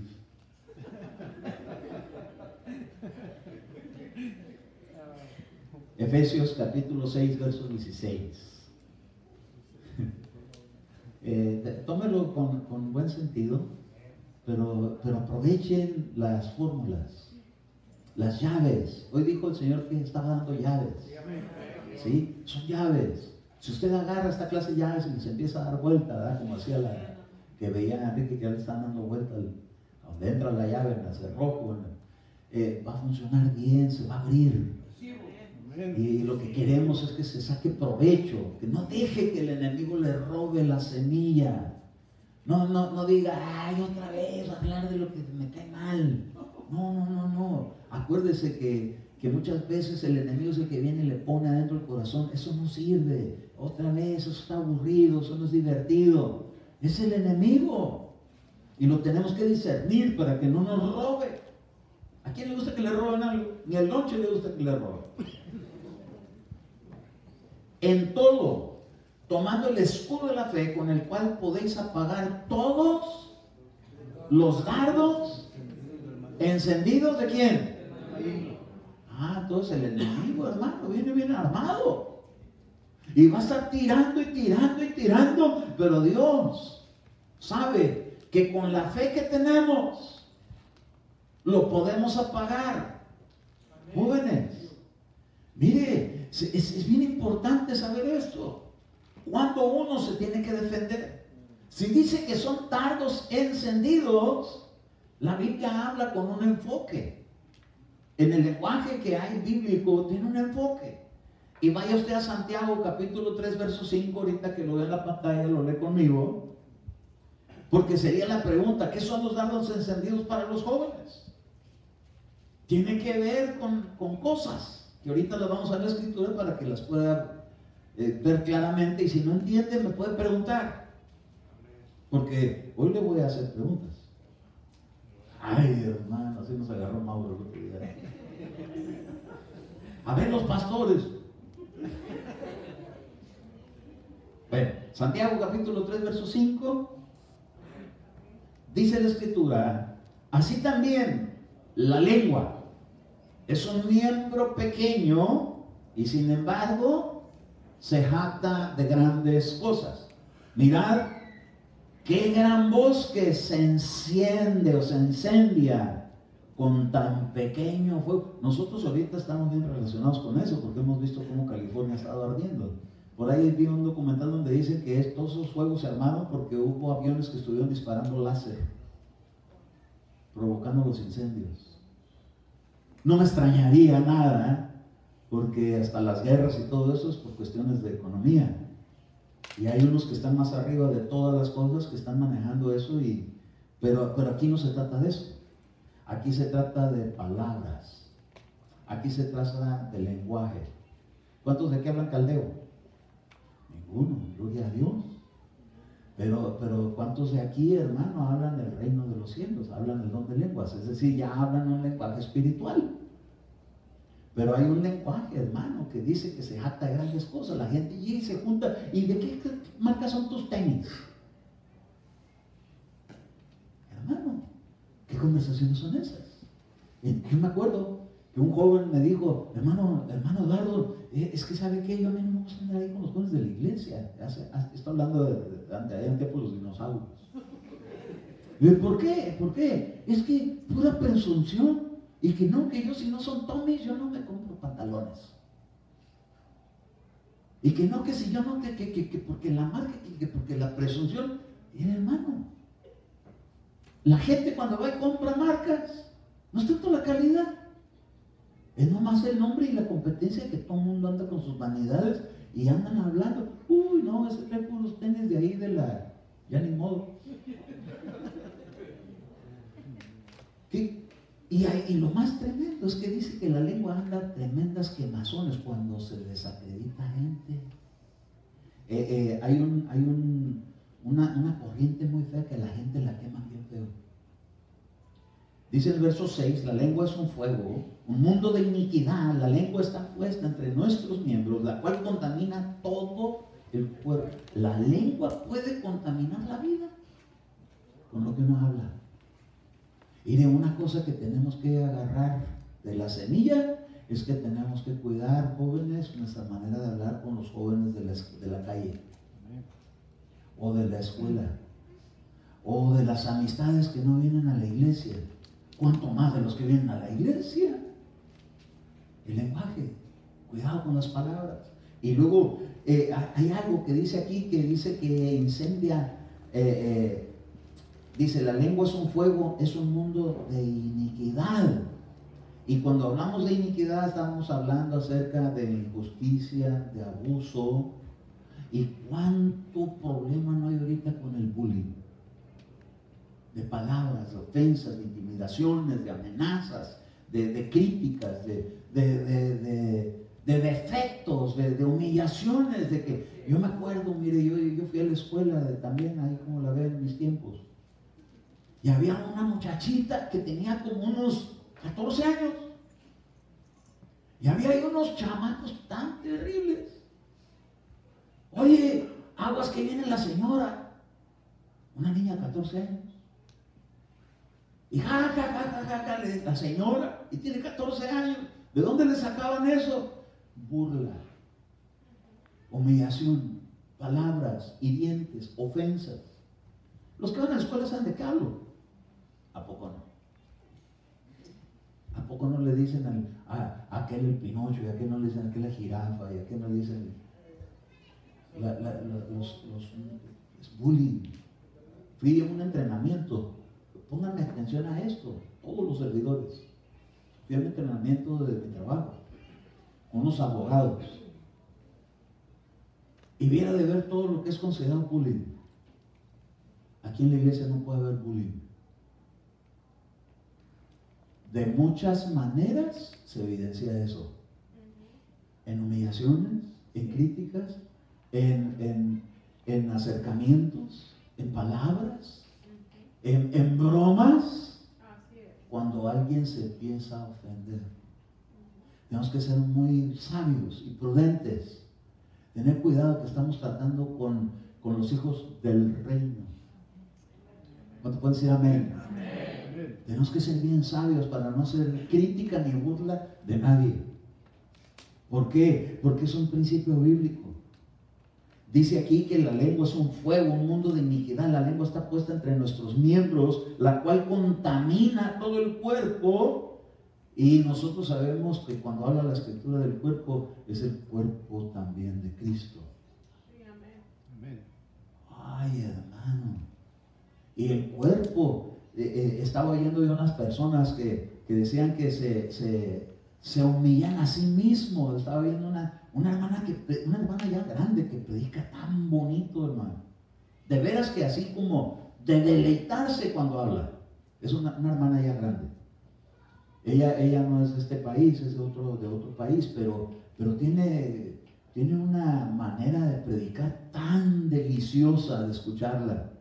Efesios capítulo 6, verso 16. Tómelo con buen sentido, pero aprovechen las fórmulas, las llaves. Hoy dijo el Señor que estaba dando llaves. ¿Sí? Son llaves. Si usted agarra esta clase de llaves y se empieza a dar vuelta, ¿verdad? Como hacía la que veía a Enrique, que ya le están dando vuelta donde entra la llave, en el cerrojo, va a funcionar bien, se va a abrir. Y lo que queremos es que se saque provecho, que no deje que el enemigo le robe la semilla. No diga, ay, otra vez hablar de lo que me cae mal. No. Acuérdese que muchas veces el enemigo es el que viene y le pone adentro el corazón. Eso no sirve. Otra vez, eso está aburrido, eso no es divertido. Es el enemigo. Y lo tenemos que discernir para que no nos robe. ¿A quién le gusta que le roben algo? Ni al lonche le gusta que le roben. En todo, tomando el escudo de la fe, con el cual podéis apagar todos los dardos encendidos de quién. Entonces el enemigo, hermano, viene bien armado y va a estar tirando y tirando, pero Dios sabe que con la fe que tenemos lo podemos apagar. Jóvenes, mire, es bien importante saber esto. Cuando uno se tiene que defender, si dice que son dardos encendidos, la Biblia habla con un enfoque. En el lenguaje que hay bíblico tiene un enfoque. Y vaya usted a Santiago capítulo 3 verso 5, ahorita que lo ve en la pantalla, lo lee conmigo, porque sería la pregunta, ¿qué son los dardos encendidos para los jóvenes? Tiene que ver con cosas que ahorita las vamos a ver en la escritura para que las pueda ver claramente, y si no entiende me puede preguntar, porque hoy le voy a hacer preguntas. Ay, hermano, así nos agarró Mauro el otro día. A ver, los pastores. Bueno, Santiago capítulo 3, verso 5, dice la Escritura, así también la lengua es un miembro pequeño y sin embargo se jacta de grandes cosas. Mirad qué gran bosque se enciende o se incendia con tan pequeño fuego. Nosotros ahorita estamos bien relacionados con eso porque hemos visto cómo California ha estado ardiendo. Por ahí vi un documental donde dice que todos esos fuegos se armaron porque hubo aviones que estuvieron disparando láser, provocando los incendios. No me extrañaría nada, porque hasta las guerras y todo eso es por cuestiones de economía. Y hay unos que están más arriba de todas las cosas que están manejando eso, pero aquí no se trata de eso. Aquí se trata de palabras. Aquí se trata de lenguaje. ¿Cuántos de aquí hablan caldeo? Ninguno, gloria a Dios. Pero ¿cuántos de aquí, hermano, hablan del reino de los cielos? Hablan el don de lenguas, es decir, ya hablan un lenguaje espiritual. Pero hay un lenguaje, hermano, que dice que se jacta de grandes cosas. La gente llega y se junta. ¿Y de qué marca son tus tenis? Hermano, ¿qué conversaciones son esas? Yo me acuerdo que un joven me dijo, hermano Eduardo, es que ¿sabe qué? Yo a mí no me gusta andar ahí con los jóvenes de la iglesia. Estoy hablando de antes de los dinosaurios. Y ¿por qué? ¿Por qué? Es que pura presunción. Y que ellos si no son Tommys, yo no me compro pantalones. Y que si yo no, que porque la marca, que porque la presunción. Mira, hermano, la gente cuando va y compra marcas, no es tanto la calidad, es nomás el nombre y la competencia, que todo el mundo anda con sus vanidades y andan hablando. Uy, no, ese trae puros tenis de ahí ya ni modo. ¿Qué? Y lo más tremendo es que dice que la lengua anda tremendas quemazones cuando se desacredita gente. Hay una corriente muy fea que la gente la quema bien feo. Dice el verso 6, la lengua es un fuego, un mundo de iniquidad. La lengua está puesta entre nuestros miembros, la cual contamina todo el cuerpo. La lengua puede contaminar la vida con lo que uno habla. Y de una cosa que tenemos que agarrar de la semilla es que tenemos que cuidar, jóvenes, nuestra manera de hablar con los jóvenes de la calle, o de la escuela, o de las amistades que no vienen a la iglesia. ¿Cuánto más de los que vienen a la iglesia? El lenguaje, cuidado con las palabras. Y luego hay algo que dice aquí, que dice que incendia. Dice, la lengua es un fuego, es un mundo de iniquidad. Y cuando hablamos de iniquidad estamos hablando acerca de injusticia, de abuso. ¿Y cuánto problema no hay ahorita con el bullying? De palabras, de ofensas, de intimidaciones, de amenazas, de críticas, de defectos, de humillaciones. De que yo me acuerdo, mire, yo fui a la escuela también, ahí como la ven en mis tiempos. Y había una muchachita que tenía como unos 14 años. Y había ahí unos chamacos tan terribles. Oye, aguas que viene la señora. Una niña de 14 años. Y la señora, y tiene 14 años. ¿De dónde le sacaban eso? Burla, humillación, palabras hirientes, ofensas. Los que van a la escuela saben de qué hablo. ¿A poco no? ¿A poco no le dicen a aquel el Pinocho, y a aquel no le dicen aquel la jirafa, y a aquel no le dicen es bullying? Fui a un entrenamiento, pónganme atención a esto, todos los servidores. Fui a un entrenamiento de mi trabajo, con unos abogados, y viera de ver todo lo que es considerado bullying. Aquí en la iglesia no puede haber bullying. De muchas maneras se evidencia eso. En humillaciones, en críticas, en acercamientos, en palabras, en bromas. Cuando alguien se empieza a ofender, tenemos que ser muy sabios y prudentes. Tener cuidado que estamos tratando con con los hijos del reino. ¿Cuánto pueden decir amén? Tenemos que ser bien sabios para no hacer crítica ni burla de nadie. ¿Por qué? Porque es un principio bíblico. Dice aquí que la lengua es un fuego, un mundo de iniquidad. La lengua está puesta entre nuestros miembros, la cual contamina todo el cuerpo. Y nosotros sabemos que cuando habla la Escritura del cuerpo, es el cuerpo también de Cristo. Ay, hermano. Y el cuerpo, estaba oyendo de unas personas que decían que se humillan a sí mismos. Estaba viendo una hermana ya grande que predica tan bonito, hermano. De veras que así como de deleitarse cuando habla. Es una hermana ya grande. Ella no es de este país, es de otro país, pero tiene una manera de predicar tan deliciosa de escucharla.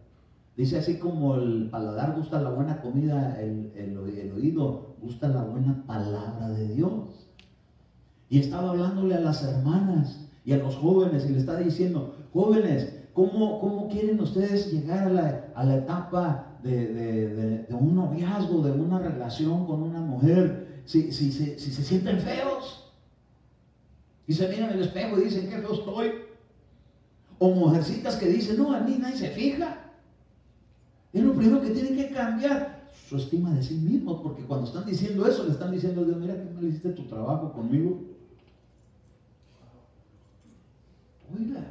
Dice así como el paladar gusta la buena comida, el oído gusta la buena palabra de Dios. Y estaba hablándole a las hermanas y a los jóvenes y le está diciendo: jóvenes, ¿cómo quieren ustedes llegar a la etapa de un noviazgo, de una relación con una mujer, si se sienten feos? Y se miran en el espejo y dicen: qué feo estoy. O mujercitas que dicen: no, a mí nadie se fija. Es lo primero que tienen que cambiar, su estima de sí mismos, porque cuando están diciendo eso, le están diciendo a Dios: mira que mal hiciste tu trabajo conmigo. Oiga,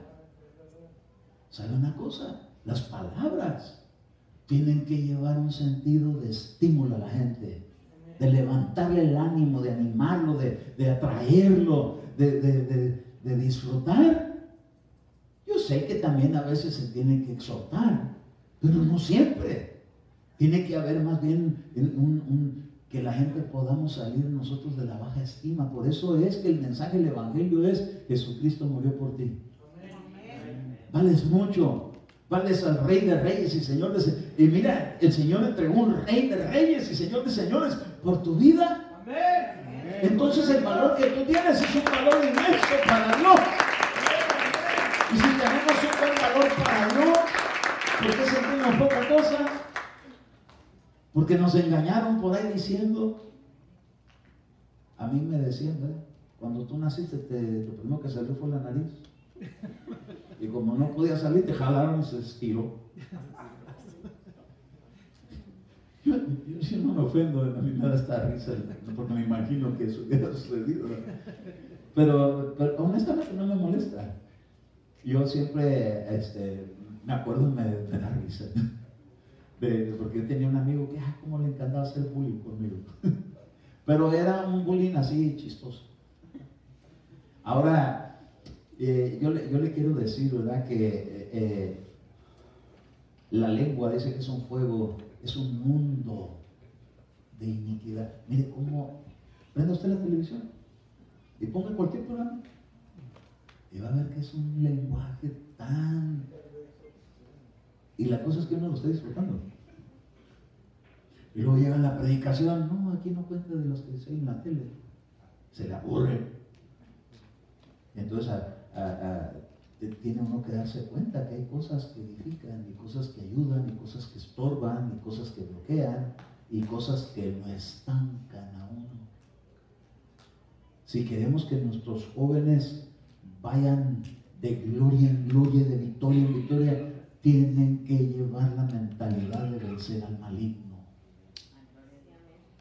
¿sabe una cosa? Las palabras tienen que llevar un sentido de estímulo a la gente, de levantarle el ánimo, de animarlo, de atraerlo, de disfrutar. Yo sé que también a veces se tiene que exhortar, pero no siempre. Tiene que haber más bien que la gente podamos salir nosotros de la baja estima. Por eso es que el mensaje del Evangelio es: Jesucristo murió por ti. Vales mucho, vales al Rey de Reyes y Señor de... Y mira, el Señor entregó un Rey de Reyes y Señor de Señores por tu vida. Entonces el valor que tú tienes es un valor inmenso para Dios. Y si tenemos un buen valor para Dios, ¿por qué sentimos poca cosa? Porque nos engañaron por ahí diciendo... A mí me decían, ¿verdad? Cuando tú naciste, lo primero que salió fue la nariz. Y como no podía salir, te jalaron y se estiró. Yo no me ofendo, a mí me da esta risa, porque me imagino que eso hubiera sucedido, ¿verdad? Pero honestamente no me molesta. Yo siempre me acuerdo, me da risa. Porque yo tenía un amigo que, cómo le encantaba hacer bullying conmigo. Pero era un bullying así chistoso. Ahora, yo le quiero decir, ¿verdad? Que la lengua dice que es un fuego, es un mundo de iniquidad. Mire cómo, prenda usted la televisión y ponga cualquier programa y va a ver que es un lenguaje tan... Y la cosa es que uno lo está disfrutando. Y luego llega la predicación: no, aquí no cuenta de los que se ven en la tele. Se le aburre. Entonces tiene uno que darse cuenta que hay cosas que edifican, y cosas que ayudan, y cosas que estorban, y cosas que bloquean, y cosas que lo estancan a uno. Si queremos que nuestros jóvenes vayan de gloria en gloria, de victoria en victoria, tienen que llevar la mentalidad de vencer al maligno.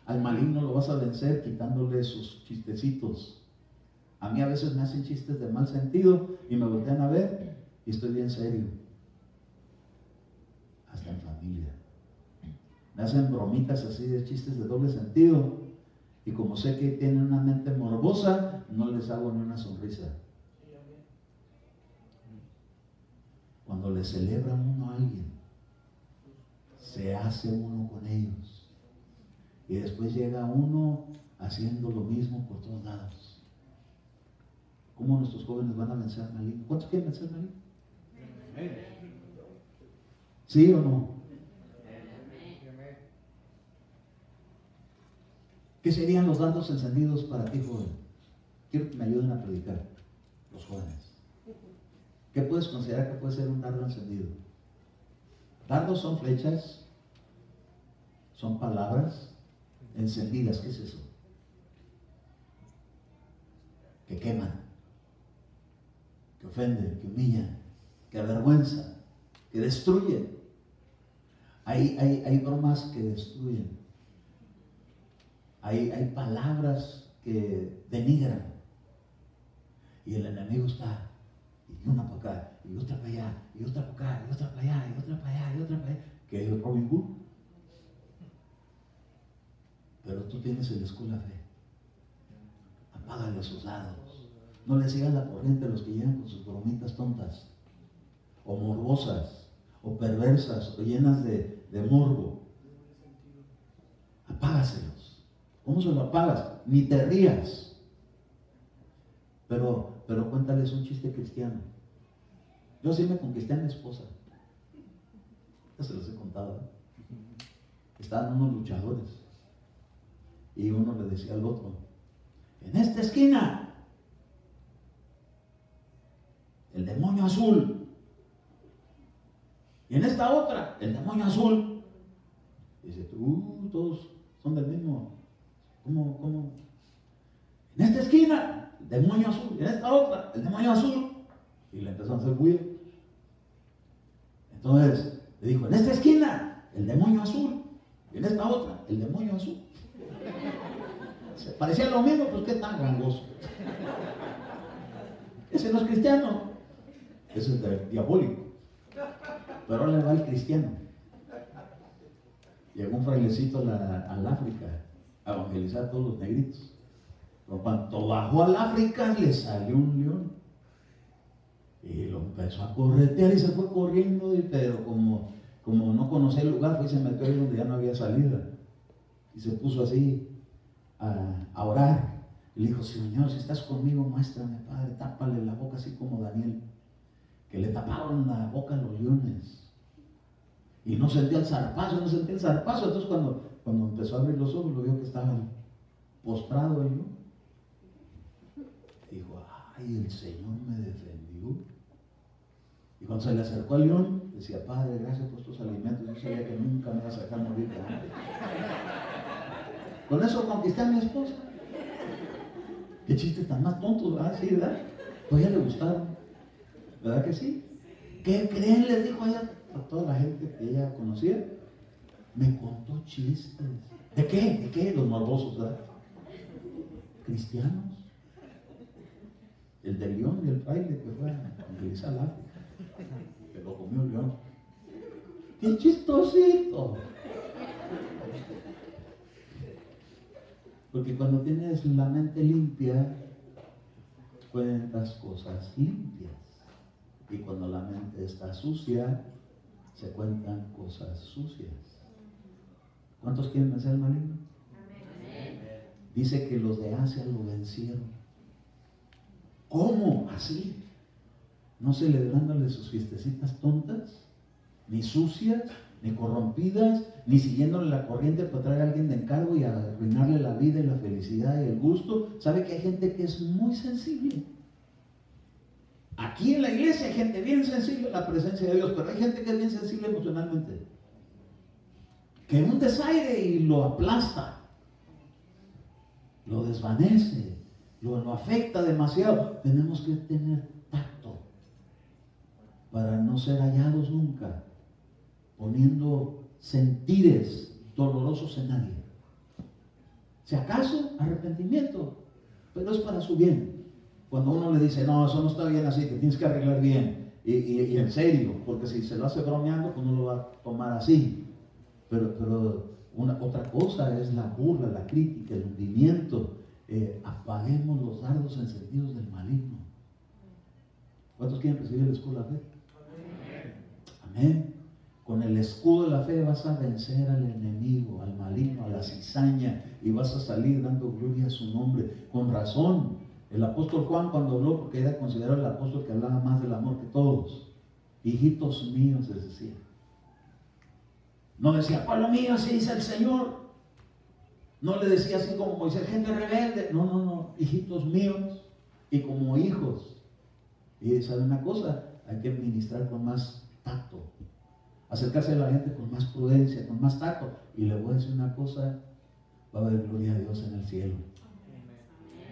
Al maligno lo vas a vencer quitándole sus chistecitos. A mí a veces me hacen chistes de mal sentido y me voltean a ver y estoy bien serio. Hasta en familia. Me hacen bromitas así de chistes de doble sentido y como sé que tienen una mente morbosa, no les hago ni una sonrisa. Cuando le celebra uno a alguien, se hace uno con ellos. Y después llega uno haciendo lo mismo por todos lados. ¿Cómo nuestros jóvenes van a vencer al maligno? ¿Cuántos quieren vencer al maligno? ¿Sí o no? ¿Qué serían los dardos encendidos para ti, joven? Quiero que me ayuden a predicar, los jóvenes. ¿Qué puedes considerar que puede ser un dardo encendido? Dardos son flechas, son palabras encendidas. ¿Qué es eso? Que queman, que ofenden, que humillan, que avergüenzan, que destruyen. Hay bromas que destruyen. Hay palabras que denigran. Y el enemigo está, y una para acá, y otra para allá, y otra para acá, y otra para allá, y otra para allá, y otra para allá. Que es Robin Hood. Pero tú tienes el escudo de la fe. Apágale a sus lados. No le sigas la corriente a los que llegan con sus bromitas tontas, o morbosas, o perversas, o llenas de morbo. Apágaselos. ¿Cómo se lo apagas? Ni te rías. Pero cuéntales un chiste cristiano. Yo sí me conquisté a mi esposa. Ya se los he contado. Estaban unos luchadores. Y uno le decía al otro: en esta esquina, el demonio azul. Y en esta otra, el demonio azul. Y dice: todos son del mismo. ¿Cómo? En esta esquina, el demonio azul. Y en esta otra, el demonio azul. Y le empezó a hacer bulla. Entonces le dijo: en esta esquina, el demonio azul. Y en esta otra, el demonio azul. Se parecía lo mismo, pues qué tan gangoso. Ese no es cristiano, ese es diabólico. Pero ahora le va el cristiano. Llegó un frailecito al África a evangelizar a todos los negritos. Pero cuando bajó al África le salió un león y lo empezó a corretear y se fue corriendo, pero como no conocía el lugar, fue y se metió ahí donde ya no había salida y se puso así a orar. Y le dijo: Señor, si estás conmigo, muéstrame, Padre, tápale la boca, así como Daniel, que le taparon la boca a los leones. Y no sentía el zarpazo. Entonces cuando empezó a abrir los ojos, lo vio que estaba postrado el león. Dijo: ay, el Señor me defendió. Y cuando se le acercó al león, decía: Padre, gracias por estos alimentos. Yo sabía que nunca me vas a dejar morir de hambre. Con eso conquisté a mi esposa. Qué chiste tan más tonto, ¿verdad? Sí, ¿verdad? Pues a ella le gustaron, ¿verdad que sí? ¿Qué creen? Les dijo ella a toda la gente que ella conocía. Me contó chistes. ¿De qué? ¿De qué? Los morbosos, ¿verdad? Cristianos. El del león y el fraile que fue a evangelizar al África, que lo comió el león. ¡Qué chistosito! Porque cuando tienes la mente limpia, cuentas cosas limpias. Y cuando la mente está sucia, se cuentan cosas sucias. ¿Cuántos quieren vencer al maligno? Amén. Dice que los de Asia lo vencieron. ¿Cómo? Así. No celebrándole sus fiestecitas tontas, ni sucias, ni corrompidas, ni siguiéndole la corriente para traer a alguien de encargo y arruinarle la vida y la felicidad y el gusto. ¿Sabe que hay gente que es muy sensible? Aquí en la iglesia hay gente bien sensible a la presencia de Dios, pero hay gente que es bien sensible emocionalmente, que un desaire y lo aplasta, lo desvanece, lo afecta demasiado. Tenemos que tener tacto para no ser hallados nunca poniendo sentires dolorosos en nadie. Si acaso, arrepentimiento, pero es para su bien. Cuando uno le dice: no, eso no está bien así, te tienes que arreglar bien, y en serio, porque si se lo hace bromeando, pues no lo va a tomar así. Pero otra cosa es la burla, la crítica, el hundimiento. Apaguemos los dardos encendidos del maligno. ¿Cuántos quieren recibir el escudo de la fe? Amén. Con el escudo de la fe vas a vencer al enemigo, al maligno, a la cizaña, y vas a salir dando gloria a su nombre. Con razón, el apóstol Juan, cuando habló, porque era considerado el apóstol que hablaba más del amor que todos: hijitos míos, les decía. No decía: pueblo mío, así dice el Señor. No le decía así como Moisés: gente rebelde. No, hijitos míos, y como hijos. Y sabe una cosa, hay que ministrar con más tacto, acercarse a la gente con más prudencia, con más tacto. Y le voy a decir una cosa, va a haber gloria a Dios en el cielo,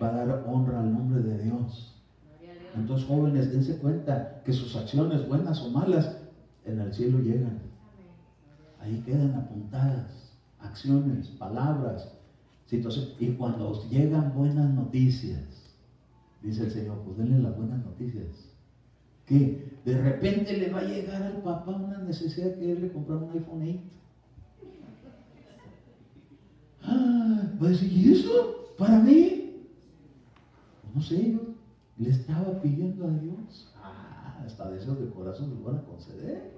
va a dar honra al nombre de Dios. Entonces, jóvenes, dense cuenta que sus acciones, buenas o malas, en el cielo llegan. Ahí quedan apuntadas acciones, palabras, situaciones. Y cuando llegan buenas noticias, dice el Señor, pues denle las buenas noticias. Que de repente le va a llegar al papá una necesidad que él le comprara un iPhone 8. Va a decir, ¿y eso? ¿Para mí? No sé, yo le estaba pidiendo a Dios. Hasta deseos de corazón se lo van a conceder.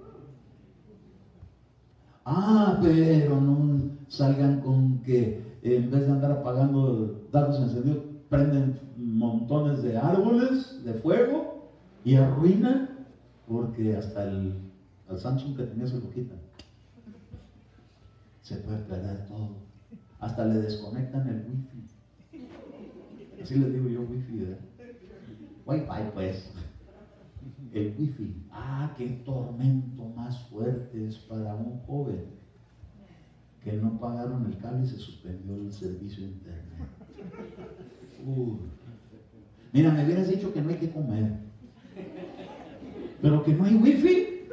Pero no salgan con que en vez de andar apagando datos encendidos, prenden montones de árboles de fuego y arruinan, porque hasta al Samsung que tenía se lo quitan. Se puede perder todo. Hasta le desconectan el wifi. Así les digo yo, wifi, ¿verdad? Wi-Fi, pues. El wifi. Qué tormento más fuerte es para un joven que no pagaron el cable y se suspendió el servicio de internet. Mira, me hubieras dicho que no hay que comer, pero que no hay wifi.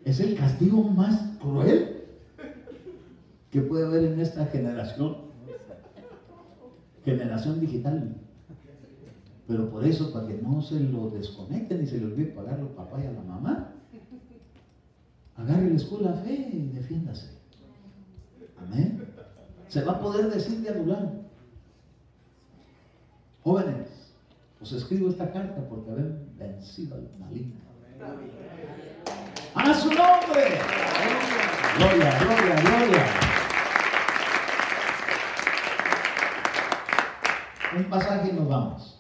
Es el castigo más cruel que puede haber en esta generación digital. Pero por eso, para que no se lo desconecten y se le olvide pagar al papá y a la mamá, agarre la escuela fe y defiéndase. Amén. Se va a poder decir de adulán: jóvenes, os escribo esta carta porque habéis vencido al maligno. ¡A su nombre! Gloria, gloria, gloria. Un pasaje y nos vamos.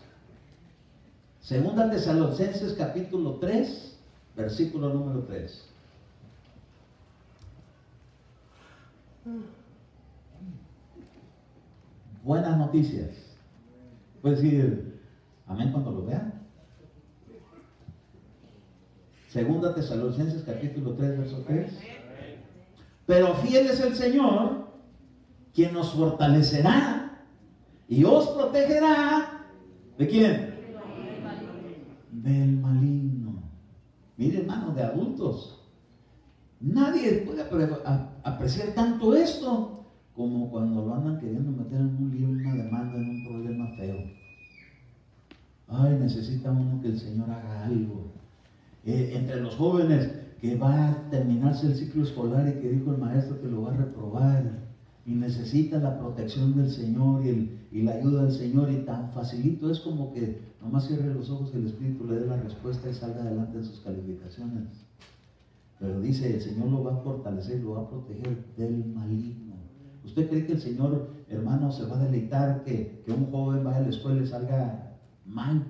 Segunda Tesalonicenses capítulo 3, versículo número 3. Buenas noticias. Puedes decir amén cuando lo vean. Segunda Tesalonicenses capítulo 3, verso 3. Pero fiel es el Señor, quien nos fortalecerá y os protegerá. ¿De quién? Del maligno. Mire, hermano, de adultos, nadie puede apreciar tanto esto como cuando lo andan queriendo meter en un lío, en una demanda, en un problema feo. Necesita uno que el Señor haga algo. Entre los jóvenes, que va a terminarse el ciclo escolar y que dijo el maestro que lo va a reprobar, y necesita la protección del Señor y la ayuda del Señor, y tan facilito es como que nomás cierre los ojos y el Espíritu le dé la respuesta y salga adelante en sus calificaciones. Pero dice, el Señor lo va a fortalecer, lo va a proteger del maligno. ¿Usted cree que el Señor, hermano, se va a deleitar que un joven vaya a la escuela y salga mal?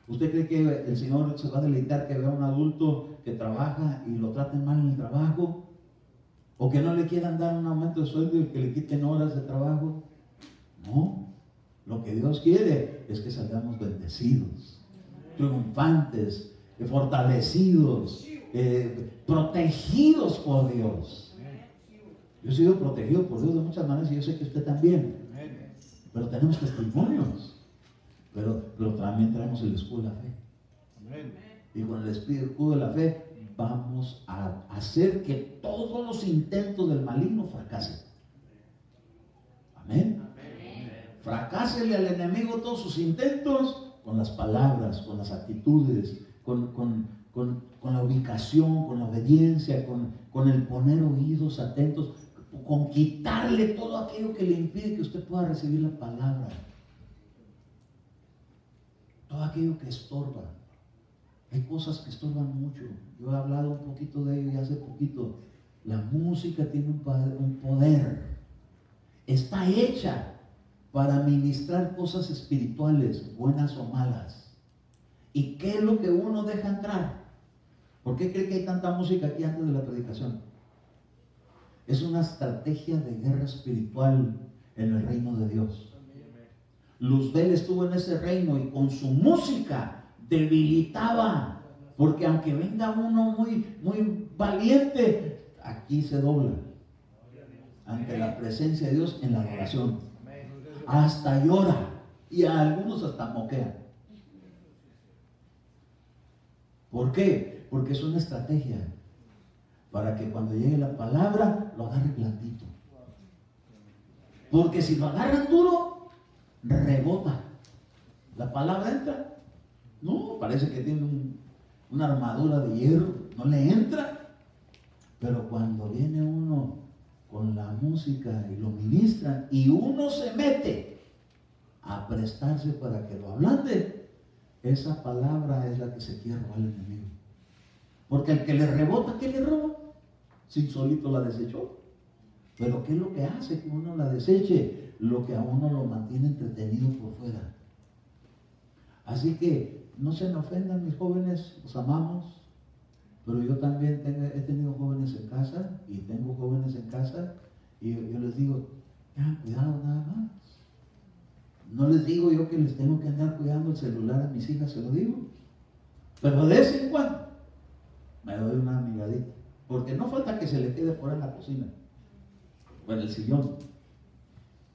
¿Usted cree que el Señor se va a deleitar que vea a un adulto que trabaja y lo traten mal en el trabajo? ¿O que no le quieran dar un aumento de sueldo y que le quiten horas de trabajo? No. Lo que Dios quiere es que salgamos bendecidos, triunfantes, fortalecidos, protegidos por Dios. Yo he sido protegido por Dios de muchas maneras y yo sé que usted también. Pero tenemos testimonios. Pero también traemos el escudo de la fe. Y con el escudo de la fe vamos a hacer que todos los intentos del maligno fracasen. Amén. Fracásele al enemigo todos sus intentos con las palabras, con las actitudes, con la ubicación, con la obediencia, con el poner oídos atentos, con quitarle todo aquello que le impide que usted pueda recibir la palabra. Todo aquello que estorba. Hay cosas que estorban mucho. Yo he hablado un poquito de ello y hace poquito. La música tiene un poder. Está hecha para ministrar cosas espirituales, buenas o malas. ¿Y qué es lo que uno deja entrar? ¿Por qué cree que hay tanta música aquí antes de la predicación? Es una estrategia de guerra espiritual en el reino de Dios. Luzbel estuvo en ese reino y con su música debilitaba, porque aunque venga uno muy valiente, aquí se dobla ante la presencia de Dios en la adoración. Hasta llora y a algunos hasta moquean. ¿Por qué? Porque es una estrategia para que cuando llegue la palabra lo agarre blandito. Porque si lo agarran duro, rebota. La palabra entra. No, parece que tiene una armadura de hierro, no le entra. Pero cuando viene uno con la música y lo ministra y uno se mete a prestarse para que lo ablande, esa palabra es la que se quiere robar al enemigo. Porque el que le rebota, ¿qué le roba? Si solito la desechó. Pero ¿qué es lo que hace que uno la deseche? Lo que a uno lo mantiene entretenido por fuera. Así que no se me ofendan mis jóvenes, los amamos, pero yo también he tenido jóvenes en casa y tengo jóvenes en casa y yo les digo, tengan cuidado nada más. No les digo yo que les tengo que andar cuidando el celular a mis hijas, se lo digo, pero de vez en cuando me doy una miradita, porque no falta que se le quede por ahí en la cocina o en el sillón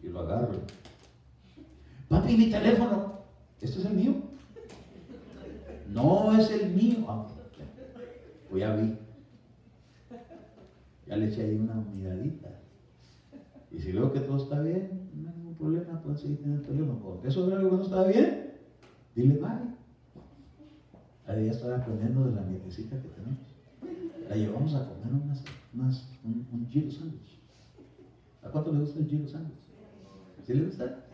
y lo agarro. Papi, mi teléfono, ¿esto es el mío? No es el mío. Pues ya vi. Ya le eché ahí una miradita. Y si veo que todo está bien, no hay ningún problema, pueden seguir teniendo el teléfono. Porque eso es algo que no está bien, dile bye. Ahí ya estoy aprendiendo de la nietecita que tenemos. La llevamos a comer un gyro sandwich. ¿A cuánto le gusta el gyro sandwich? ¿Sí le gusta?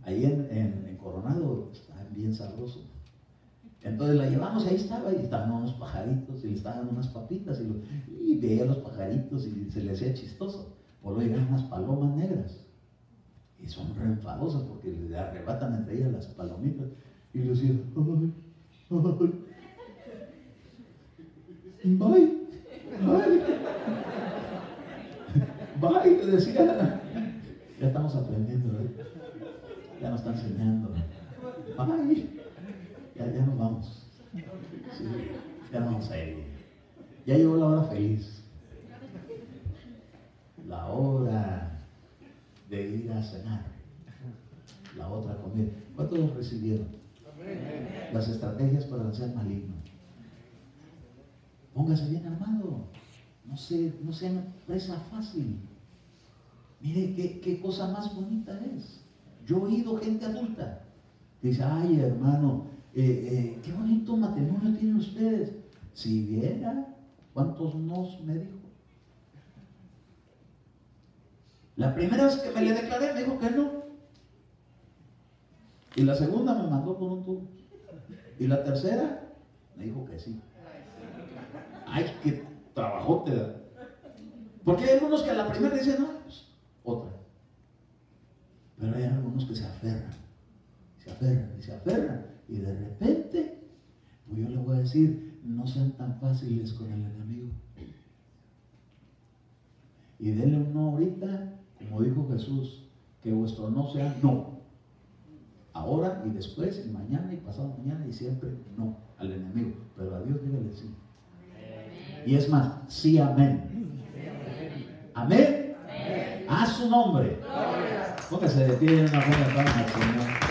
Ahí en Coronado está bien sabroso. Entonces la llevamos y ahí estaba, y estaban unos pajaritos, y le estaban unas papitas, y veía los pajaritos y se le hacía chistoso. Por luego llegan unas palomas negras, y son re enfadosas porque le arrebatan entre ellas las palomitas, y le decían, ay, bye, bye, bye, le decía. Ya estamos aprendiendo, ¿eh? Ya nos están enseñando. Bye. Ya nos vamos. Sí, ya nos vamos a ir. Ya llegó la hora feliz. La hora de ir a cenar. La otra comida. ¿Cuántos recibieron? Las estrategias para vencer al maligno. Póngase bien armado. No sea presa fácil. Mire qué cosa más bonita es. Yo he oído gente adulta que dice, ay hermano, qué bonito matrimonio tienen ustedes. Si viera cuántos nos me dijo. La primera vez que me le declaré me dijo que no. Y la segunda me mandó con un tubo. Y la tercera me dijo que sí. Ay, qué trabajote. Porque hay algunos que a la primera dicen, no, pues otra. Pero hay algunos que se aferran. Se aferran y se aferran. Y de repente, pues yo le voy a decir, no sean tan fáciles con el enemigo. Y denle un no ahorita, como dijo Jesús, que vuestro no sea no. Ahora y después, y mañana y pasado mañana y siempre no al enemigo. Pero a Dios dígale sí. Y es más, sí, amén. Amén. A su nombre. Póngase de pie en una buena palma al Señor.